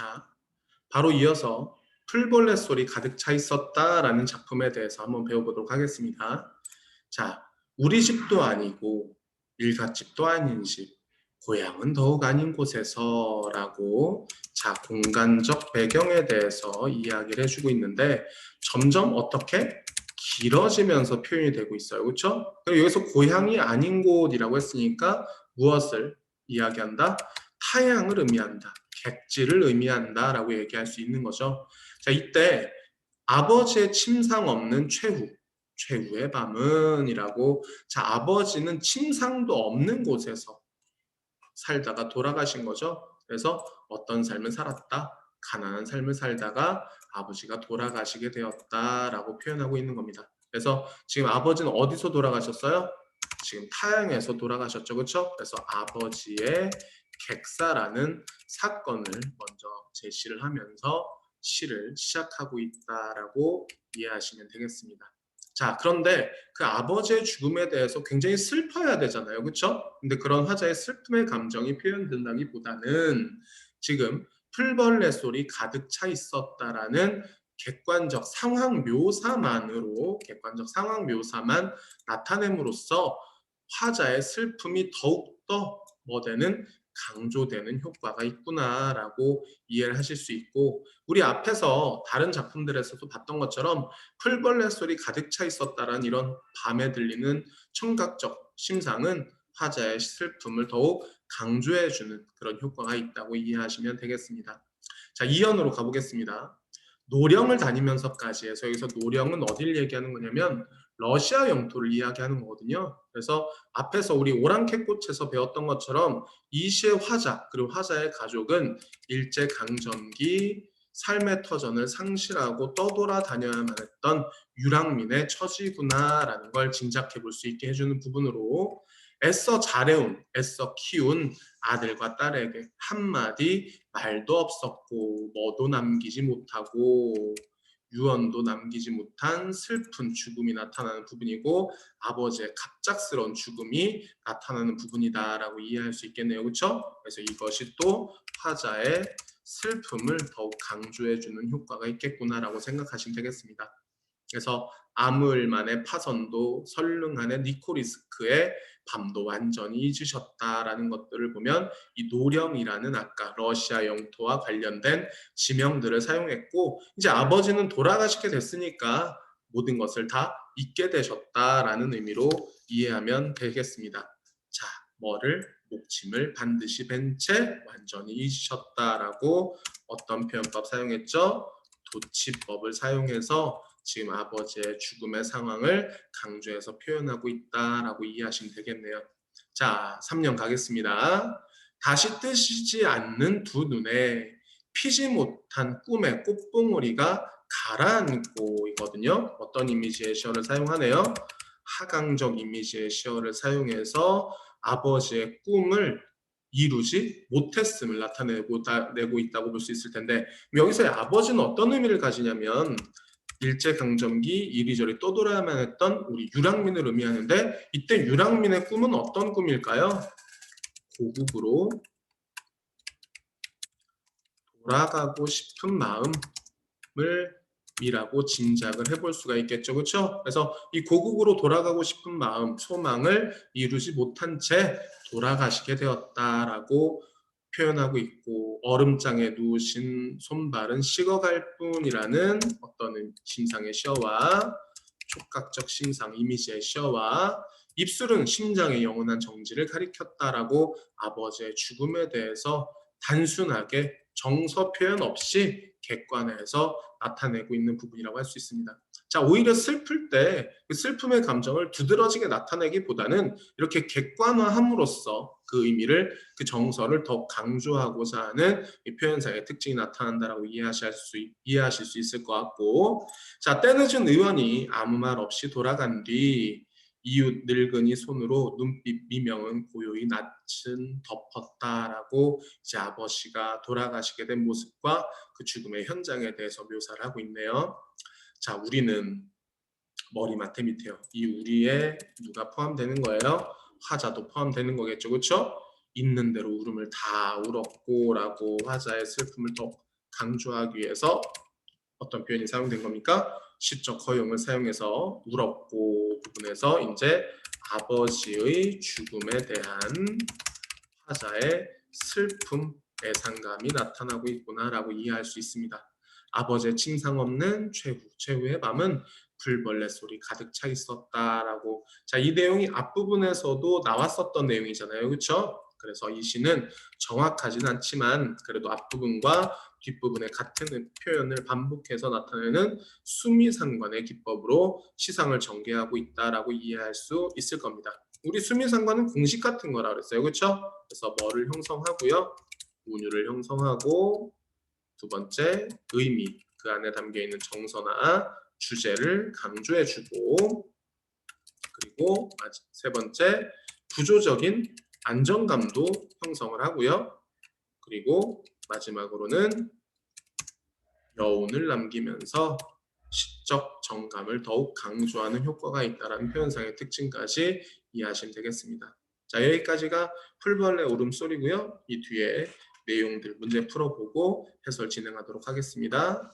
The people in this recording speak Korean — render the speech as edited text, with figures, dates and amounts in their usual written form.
자, 바로 이어서 풀벌레 소리 가득 차 있었다라는 작품에 대해서 한번 배워보도록 하겠습니다. 자, 우리 집도 아니고 일갓집도 아닌 집, 고향은 더욱 아닌 곳에서라고 공간적 배경에 대해서 이야기를 해주고 있는데 점점 어떻게 길어지면서 표현이 되고 있어요. 그렇죠? 그리고 여기서 고향이 아닌 곳이라고 했으니까 무엇을 이야기한다? 타향을 의미한다. 객지를 의미한다라고 얘기할 수 있는 거죠. 자, 이때 아버지의 침상 없는 최후의 밤은이라고. 자, 아버지는 침상도 없는 곳에서 살다가 돌아가신 거죠. 그래서 어떤 삶을 살았다? 가난한 삶을 살다가 아버지가 돌아가시게 되었다라고 표현하고 있는 겁니다. 그래서 지금 아버지는 어디서 돌아가셨어요? 지금 타향에서 돌아가셨죠. 그렇죠? 그래서 아버지의 객사라는 사건을 먼저 제시를 하면서 시를 시작하고 있다라고 이해하시면 되겠습니다. 자, 그런데 그 아버지의 죽음에 대해서 굉장히 슬퍼야 되잖아요. 그렇죠? 근데 그런 화자의 슬픔의 감정이 표현된다기보다는 지금 풀벌레 소리 가득 차 있었다라는 객관적 상황 묘사만 나타냄으로써 화자의 슬픔이 더욱더 되는 강조되는 효과가 있구나라고 이해를 하실 수 있고, 우리 앞에서 다른 작품들에서도 봤던 것처럼 풀벌레 소리 가득 차 있었다라는 이런 밤에 들리는 청각적 심상은 화자의 슬픔을 더욱 강조해주는 그런 효과가 있다고 이해하시면 되겠습니다. 자, 이연으로 가보겠습니다. 노령을 다니면서까지 해서 여기서 노령은 어디를 얘기하는 거냐면 러시아 영토를 이야기하는 거거든요. 그래서 앞에서 우리 오랑캐꽃에서 배웠던 것처럼 이 시의 화자 그리고 화자의 가족은 일제강점기 삶의 터전을 상실하고 떠돌아다녀야만 했던 유랑민의 처지구나라는 걸 짐작해 볼 수 있게 해주는 부분으로 애써 잘해온, 애써 키운 아들과 딸에게 한마디 말도 없었고 뭐도 남기지 못하고 유언도 남기지 못한 슬픈 죽음이 나타나는 부분이고, 아버지의 갑작스러운 죽음이 나타나는 부분이다라고 이해할 수 있겠네요. 그렇죠? 그래서 이것이 또 화자의 슬픔을 더욱 강조해주는 효과가 있겠구나라고 생각하시면 되겠습니다. 그래서 아무을만의 파선도 설릉한의 니코리스크의 밤도 완전히 잊으셨다라는 것들을 보면 이 노령이라는 아까 러시아 영토와 관련된 지명들을 사용했고, 이제 아버지는 돌아가시게 됐으니까 모든 것을 다 잊게 되셨다라는 의미로 이해하면 되겠습니다. 자, 뭐를? 목침을 반드시 벤 채 완전히 잊으셨다라고 어떤 표현법 사용했죠? 도치법을 사용해서 지금 아버지의 죽음의 상황을 강조해서 표현하고 있다라고 이해하시면 되겠네요. 자, 3년 가겠습니다. 다시 뜨시지 않는 두 눈에 피지 못한 꿈의 꽃봉오리가 가라앉고 있거든요. 어떤 이미지의 시어를 사용하네요? 하강적 이미지의 시어를 사용해서 아버지의 꿈을 이루지 못했음을 나타내고 있다고 볼 수 있을 텐데, 여기서의 아버지는 어떤 의미를 가지냐면 일제강점기 이리저리 떠돌아야만 했던 우리 유랑민을 의미하는데, 이때 유랑민의 꿈은 어떤 꿈일까요? 고국으로 돌아가고 싶은 마음을 이라고 짐작을 해볼 수가 있겠죠. 그렇죠? 그래서 이 고국으로 돌아가고 싶은 마음, 소망을 이루지 못한 채 돌아가시게 되었다라고 표현하고 있고, 얼음장에 누우신 손발은 식어갈 뿐이라는 어떤 심상의 시어와 촉각적 심상 이미지의 시어와 입술은 심장의 영원한 정지를 가리켰다라고 아버지의 죽음에 대해서 단순하게 정서 표현 없이 객관화해서 나타내고 있는 부분이라고 할 수 있습니다. 자, 오히려 슬플 때 그 슬픔의 감정을 두드러지게 나타내기보다는 이렇게 객관화함으로써 그 의미를, 그 정서를 더 강조하고자 하는 이 표현상의 특징이 나타난다라고 이해하실 수 있을 것 같고, 자, 때늦은 의원이 아무 말 없이 돌아간 뒤 이웃 늙은이 손으로 눈빛 미명은 고요히 낯은 덮었다라고 이제 아버지가 돌아가시게 된 모습과 그 죽음의 현장에 대해서 묘사를 하고 있네요. 자, 우리는 머리맡에 밑에요. 이 우리에 누가 포함되는 거예요? 화자도 포함되는 거겠죠. 그렇죠? 있는 대로 울음을 다 울었고 라고 화자의 슬픔을 더 강조하기 위해서 어떤 표현이 사용된 겁니까? 시적 허용을 사용해서 울었고 부분에서 이제 아버지의 죽음에 대한 화자의 슬픔, 애상감이 나타나고 있구나라고 이해할 수 있습니다. 아버지의 침상 없는 최후의 밤은 불벌레 소리 가득 차 있었다라고. 자, 이 내용이 앞부분에서도 나왔었던 내용이잖아요. 그렇죠? 그래서 이 시는 정확하진 않지만 그래도 앞부분과 뒷부분의 같은 표현을 반복해서 나타내는 수미상관의 기법으로 시상을 전개하고 있다라고 이해할 수 있을 겁니다. 우리 수미상관은 공식 같은 거라 그랬어요. 그렇죠? 그래서 뭐를 형성하고요. 운율을 형성하고 두 번째 의미, 그 안에 담겨 있는 정서나 주제를 강조해주고 그리고 세 번째 구조적인 안정감도 형성을 하고요. 그리고 마지막으로는 여운을 남기면서 시적 정감을 더욱 강조하는 효과가 있다는 표현상의 특징까지 이해하시면 되겠습니다. 자, 여기까지가 풀벌레 울음소리고요. 이 뒤에 내용들 문제 풀어보고 해설 진행하도록 하겠습니다.